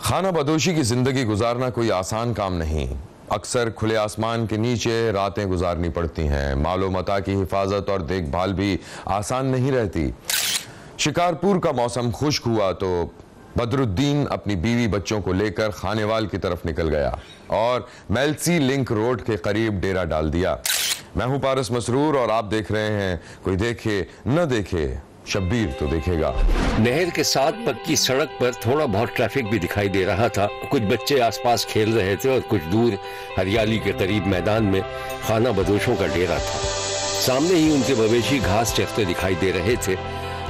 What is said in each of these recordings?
खाना बदोशी की जिंदगी गुजारना कोई आसान काम नहीं। अक्सर खुले आसमान के नीचे रातें गुजारनी पड़ती हैं। मालो मता की हिफाजत और देखभाल भी आसान नहीं रहती। शिकारपुर का मौसम खुश्क हुआ तो बदरुद्दीन अपनी बीवी बच्चों को लेकर खानेवाल की तरफ निकल गया और मेल्सी लिंक रोड के करीब डेरा डाल दिया। मैं हूं पारस मसरूर और आप देख रहे हैं कोई देखे न देखे, शब्बीर तो देखेगा। नहर के साथ पक्की सड़क पर थोड़ा बहुत ट्रैफिक भी दिखाई दे रहा था। कुछ बच्चे आसपास खेल रहे थे और कुछ दूर हरियाली के करीब मैदान में खाना बदोशों का डेरा था। सामने ही उनके मवेशी घास चरते दिखाई दे रहे थे।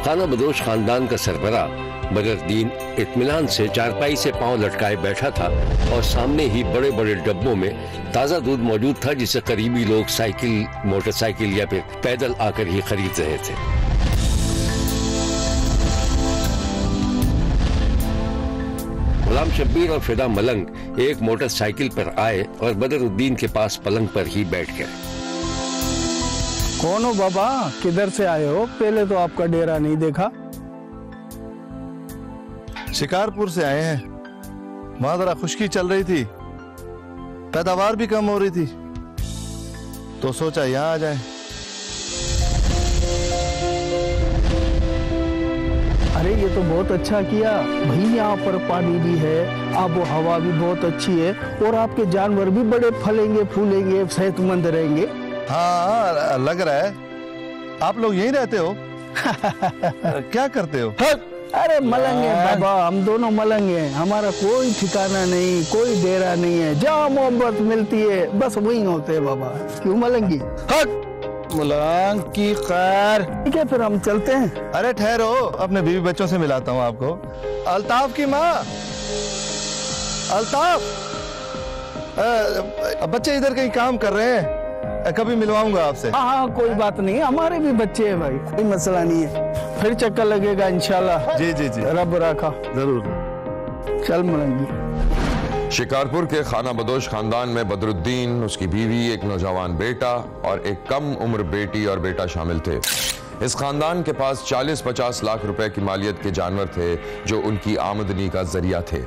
खाना बदोश खानदान का सरबराह बदरुद्दीन इत्मीनान से चारपाई से पांव लटकाए बैठा था और सामने ही बड़े बड़े डब्बों में ताज़ा दूध मौजूद था, जिसे करीबी लोग साइकिल, मोटरसाइकिल या फिर पैदल आकर ही खरीद रहे थे। गुलाम शब्बीर और फिदा मलंग एक मोटरसाइकिल पर आए और बदरुद्दीन के पास पलंग पर ही बैठ गए। कौन हो बाबा, किधर से आए हो? पहले तो आपका डेरा नहीं देखा। शिकारपुर से आए हैं। वहां जरा खुश्की चल रही थी, पैदावार भी कम हो रही थी, तो सोचा यहाँ आ जाए। अरे ये तो बहुत अच्छा किया भाई, यहाँ पर पानी भी है, आबो हवा भी बहुत अच्छी है और आपके जानवर भी बड़े फलेंगे फूलेंगे, सेहतमंद रहेंगे। हाँ, लग रहा है। आप लोग यहीं रहते हो? क्या करते हो? अरे मलंग है बाबा, हम दोनों मलंग हैं। हमारा कोई ठिकाना नहीं, कोई डेरा नहीं है। जहाँ मोहब्बत मिलती है बस वहीं होते हैं बाबा। क्यों मलंगी? मलंग की खैर। ठीक है, फिर हम चलते हैं। अरे ठहरो, अपने बीवी बच्चों से मिलाता हूँ आपको। अल्ताफ की माँ, अल्ताफ, बच्चे इधर कहीं काम कर रहे हैं, कभी मिलवाऊंगा आपसे। हाँ, कोई बात नहीं, हमारे भी बच्चे हैं भाई, कोई मसला नहीं है। फिर चक्कर लगेगा इंशाल्लाह। जी जी जी, रब रखा। जरूर। चल मलंगी। शिकारपुर के खाना बदोश खानदान में बदरुद्दीन, उसकी बीवी, एक नौजवान बेटा और एक कम उम्र बेटी और बेटा शामिल थे। इस खानदान के पास 40-50 लाख रुपए की मालियत के जानवर थे जो उनकी आमदनी का जरिया थे।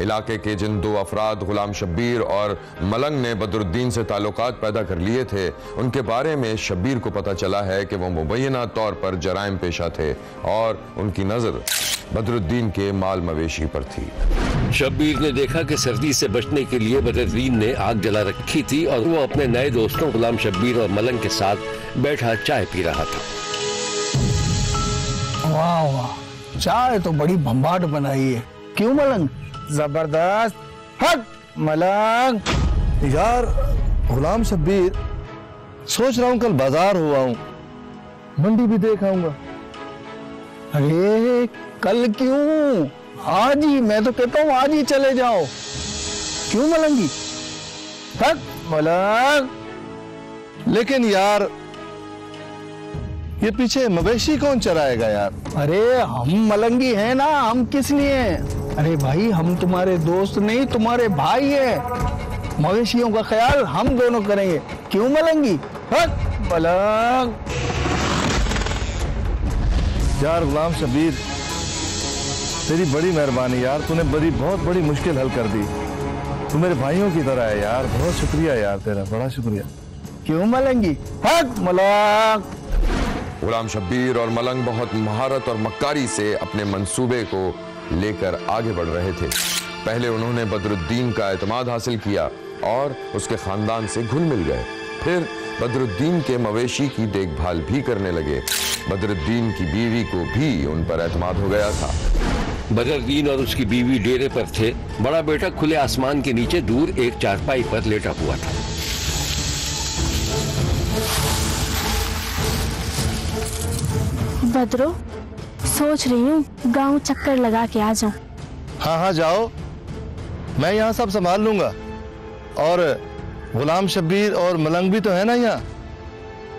इलाके के जिन दो अफराद गुलाम शब्बीर और मलंग ने बदरुद्दीन से ताल्लुकात पैदा कर लिए थे, उनके बारे में शब्बीर को पता चला है कि वो मुबैना तौर पर जराइम पेशा थे और उनकी नजर बदरुद्दीन के माल मवेशी पर थी। शब्बीर ने देखा कि सर्दी से बचने के लिए बदरुद्दीन ने आग जला रखी थी और वो अपने नए दोस्तों गुलाम शब्बीर और मलंग के साथ बैठा चाय पी रहा था। वाह वाह, चाय तो बड़ी भंभाट बनाई है। क्यों मलंग? जबरदस्त। हट मलंग। यार गुलाम शब्बीर, सोच रहा हूँ कल बाजार हुआ हूँ, मंडी भी देख आऊंगा। अरे कल क्यों, आज ही। मैं तो कहता हूँ आज ही चले जाओ। क्यों मलंगी? हट मलंग। लेकिन यार ये पीछे मवेशी कौन चराएगा यार? अरे हम मलंगी हैं ना, हम किस लिए? अरे भाई, हम तुम्हारे दोस्त नहीं, तुम्हारे भाई हैं। मवेशियों का ख्याल हम दोनों करेंगे। क्यों मलंगी? हट मलंग। यार गुलाम शब्बीर, तेरी बड़ी मेहरबानी यार, तूने बहुत बड़ी मुश्किल हल कर दी। तू मेरे भाइयों की तरह है यार, बहुत शुक्रिया यार तेरा, बड़ा शुक्रिया। क्यों मलंगी? हट मलंग। गुलाम शब्बीर और मलंग बहुत महारत और मक्कारी से अपने मंसूबे को लेकर आगे बढ़ रहे थे। पहले उन्होंने बदरुद्दीन का एतमाद हासिल किया और उसके खानदान से घुल मिल गए। फिर बदरुद्दीन के मवेशी की देखभाल भी करने लगे। बदरुद्दीन की बीवी को भी उन पर एतमाद हो गया था। बदरुद्दीन और उसकी बीवी डेरे पर थे। बड़ा बेटा खुले आसमान के नीचे दूर एक चारपाई पर लेटा हुआ था। बदरो, सोच रही हूँ गांव चक्कर लगा के आ जाऊं। हाँ हाँ जाओ, मैं यहाँ सब संभाल लूंगा। और गुलाम शब्बीर और मलंग भी तो है ना यहाँ,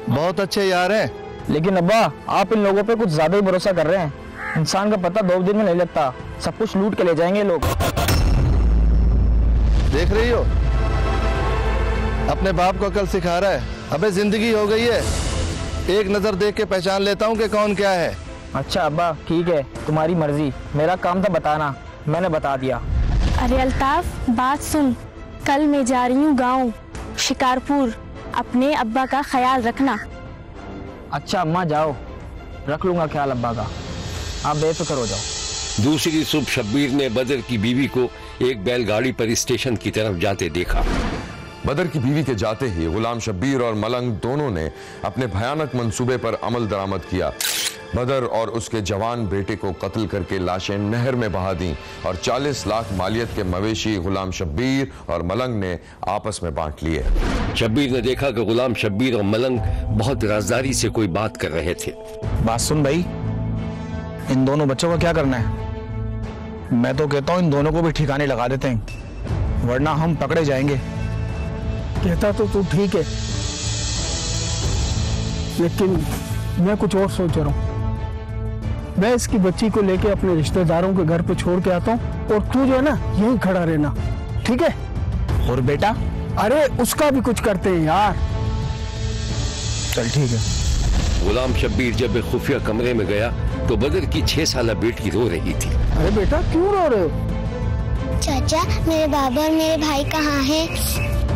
बहुत अच्छे यार हैं। लेकिन अब्बा, आप इन लोगों पे कुछ ज्यादा ही भरोसा कर रहे हैं। इंसान का पता 2 दिन में नहीं लगता, सब कुछ लूट के ले जाएंगे लोग। देख रही हो, अपने बाप को अकल सिखा रहा है। अबे जिंदगी हो गई है, एक नजर देख के पहचान लेता हूँ कि कौन क्या है। अच्छा अब्बा, ठीक है, तुम्हारी मर्जी। मेरा काम था बताना, मैंने बता दिया। अरे अल्ताफ, बात सुन। कल मैं जा रही हूँ गांव शिकारपुर। अपने अब्बा का ख्याल रखना। अच्छा अम्मा, जाओ, रख लूंगा ख्याल अब्बा का, आप बेफिक्र हो जाओ। दूसरी सुबह शब्बीर ने बदर की बीवी को एक बैलगाड़ी पर स्टेशन की तरफ जाते देखा। बदर की बीवी के जाते ही गुलाम शब्बीर और मलंग दोनों ने अपने भयानक मंसूबे पर अमल दरामद किया। बदर और उसके जवान बेटे को कत्ल करके लाशें नहर में बहा दी और 40 लाख मालियत के मवेशी गुलाम शब्बीर और मलंग ने आपस में बांट लिए। शब्बीर ने देखा कि गुलाम शब्बीर और मलंग बहुत राजदारी से कोई बात कर रहे थे। बात सुन भाई, इन दोनों बच्चों को क्या करना है? मैं तो कहता हूँ इन दोनों को भी ठिकाने लगा देते हैं, वरना हम पकड़े जाएंगे। कहता तो तू ठीक है, लेकिन मैं कुछ और सोच रहा हूँ। मैं इसकी बच्ची को लेके अपने रिश्तेदारों के घर पे छोड़ के आता हूँ और तू जो है ना यहीं खड़ा रहना, ठीक है? और बेटा? अरे उसका भी कुछ करते हैं यार। चल ठीक है। गुलाम शब्बीर जब एक खुफिया कमरे में गया तो बदर की 6 साला बेटी रो रही थी। अरे बेटा क्यों रो रहे हो? चाचा, मेरे बाबा और मेरे भाई कहाँ हैं?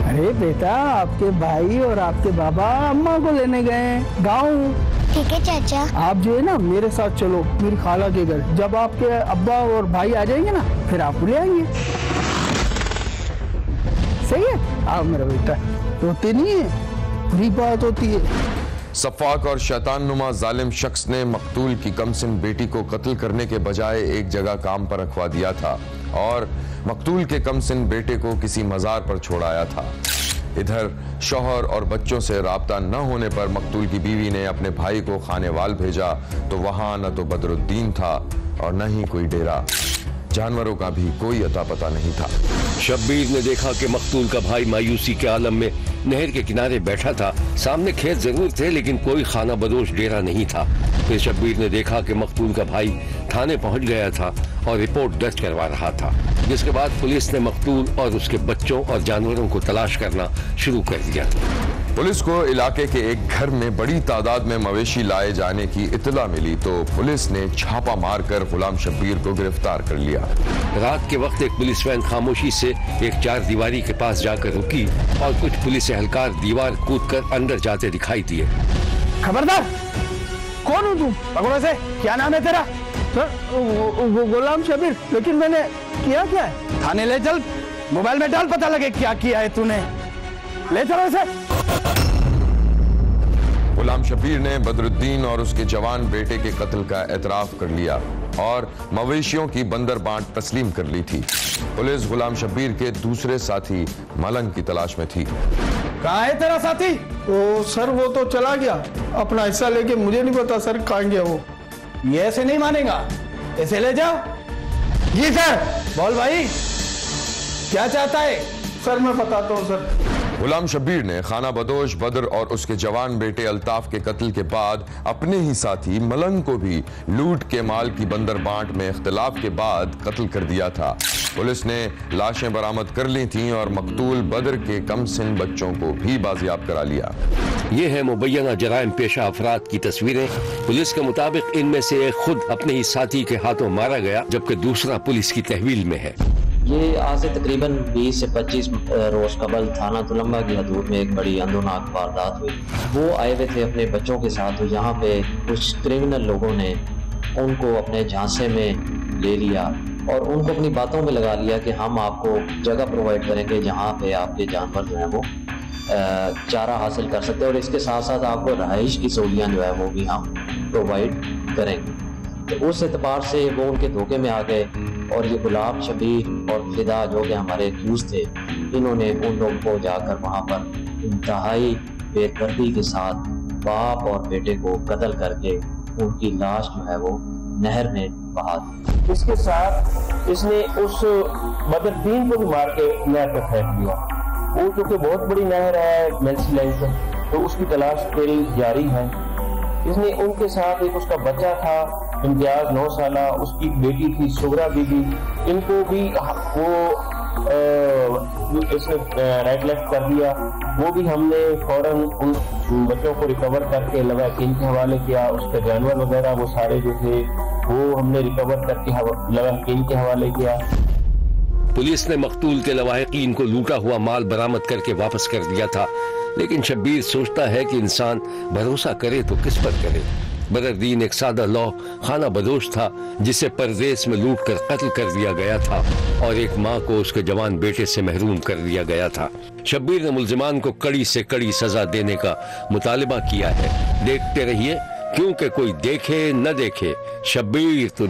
अरे बेटा, आपके भाई और आपके बाबा अम्मा को लेने गए गाँव। ठीक है चाचा। आप जो है ना मेरे साथ चलो मेरी खाला के घर। जब आपके अब्बा और भाई आ जाएंगे ना फिर आप ले आएंगे। सही है? आप मेरा बेटा रोते नहीं है, बुरी बात होती है। सफ़ाक और शैतान नुमा जालिम शख्स ने मकतूल की कमसिन बेटी को कत्ल करने के बजाय एक जगह काम पर रखवा दिया था और मकतूल के कमसिन बेटे को किसी मजार पर छोड़ाया था। इधर शौहर और बच्चों से राब्ता न होने पर मकतूल की बीवी ने अपने भाई को खानेवाल भेजा तो वहां न तो बदरुद्दीन था और न ही कोई डेरा। जानवरों का भी कोई अता पता नहीं था। शब्बीर ने देखा कि मकतूल का भाई मायूसी के आलम में नहर के किनारे बैठा था। सामने खेत जरूर थे लेकिन कोई खाना बदोश डेरा नहीं था। फिर शब्बीर ने देखा कि मकतूल का भाई थाने पहुंच गया था और रिपोर्ट दर्ज करवा रहा था, जिसके बाद पुलिस ने मकतूल और उसके बच्चों और जानवरों को तलाश करना शुरू कर दिया। पुलिस को इलाके के एक घर में बड़ी तादाद में मवेशी लाए जाने की इत्तला मिली तो पुलिस ने छापा मारकर गुलाम शब्बीर को गिरफ्तार कर लिया। रात के वक्त एक पुलिस वैन खामोशी से एक 4 दीवारी के पास जाकर रुकी और कुछ पुलिस एहलकार दीवार कूदकर अंदर जाते दिखाई दिए। खबरदार, कौन हो तू? पकड़ो से। क्या नाम है तेरा? गुलाम शब्बीर। लेकिन मैंने किया क्या है? थाने ले चल, मोबाइल में डाल, पता लगे क्या किया है तूने। ले चलो इसे। गुलाम शब्बीर ने बदरुद्दीन और उसके जवान बेटे के कत्ल का एतराफ कर लिया और मवेशियों की बंदर बांट तस्लीम कर ली थी। पुलिस गुलाम शब्बीर के दूसरे साथी मलंग की तलाश में थी। कहाँ है तेरा साथी? ओ सर, वो तो चला गया अपना हिस्सा लेके। मुझे नहीं पता सर कहाँ गया वो। ये ऐसे नहीं मानेगा, ऐसे ले जाओ। जी सर। बोल भाई, क्या चाहता है? सर मैं बताता हूँ सर। गुलाम शब्बीर ने खाना बदोश बदर और उसके जवान बेटे अल्ताफ के कत्ल के बाद अपने ही साथी मलंग को भी लूट के माल की बंदर बांट में इख्तिलाफ के बाद कत्ल कर दिया था। पुलिस ने लाशें बरामद कर ली थीं और मकतूल बदर के कमसिन बच्चों को भी बाजियाब करा लिया। ये है मुबैना जराइम पेशा अफराद की तस्वीरें। पुलिस के मुताबिक इनमें से एक खुद अपने ही साथी के हाथों मारा गया जबकि दूसरा पुलिस की तहवील में है। ये आज से तकरीबन 20 से 25 रोज कबल थाना तुलंबा की हदूद में एक बड़ी अंदोनाक वारदात हुई। वो आए हुए थे अपने बच्चों के साथ, तो यहाँ पे कुछ क्रिमिनल लोगों ने उनको अपने झांसे में ले लिया और उनको अपनी बातों में लगा लिया कि हम आपको जगह प्रोवाइड करेंगे जहाँ पे आपके जानवर जो है वो चारा हासिल कर सकते हैं और इसके साथ साथ आपको रहाइश की सहूलियाँ जो है वो भी हम प्रोवाइड करेंगे। तो उस एतबार से वो उनके धोखे में आ गए और ये गुलाम शब्बीर और फिदा जो कि हमारे एक्यूज थे, इन्होंने उन लोगों को जाकर वहाँ पर इंतहाई बेदर्दी के साथ बाप और बेटे को कत्ल करके उनकी लाश जो है वो नहर में बहा दी। इसके साथ इसने उस बदरुद्दीन को भी मार के नहर पर फेंक दिया। वो जो कि बहुत बड़ी नहर है मेल्सी लाइन, तो उसकी तलाश तेरी जारी है। इसने उनके साथ एक उसका बच्चा था इम्तियाज 9 साला, उसकी बेटी थी सुगरा बीबी, इनको भी वो इसने राइट लेफ्ट कर दिया। वो भी हमने फौरन उन बच्चों को रिकवर करके लवाकिन के हवाले किया। उसके जानवर वगैरह वो सारे जो थे वो हमने रिकवर करके लवाकिन के हवाले किया। पुलिस ने मकतूल के लवाहिकीन को लूटा हुआ माल बरामद करके वापस कर दिया था, लेकिन शब्बीर सोचता है कि इंसान भरोसा करे तो किस पर करे। बदरुद्दीन एक सादा लौह खाना बदोश था जिसे परदेश में लूट कर कत्ल कर दिया गया था और एक माँ को उसके जवान बेटे से महरूम कर दिया गया था। शब्बीर ने मुल्जिमान को कड़ी से कड़ी सजा देने का मुतालिबा किया है। देखते रहिए, क्योंकि कोई देखे न देखे, शब्बीर तो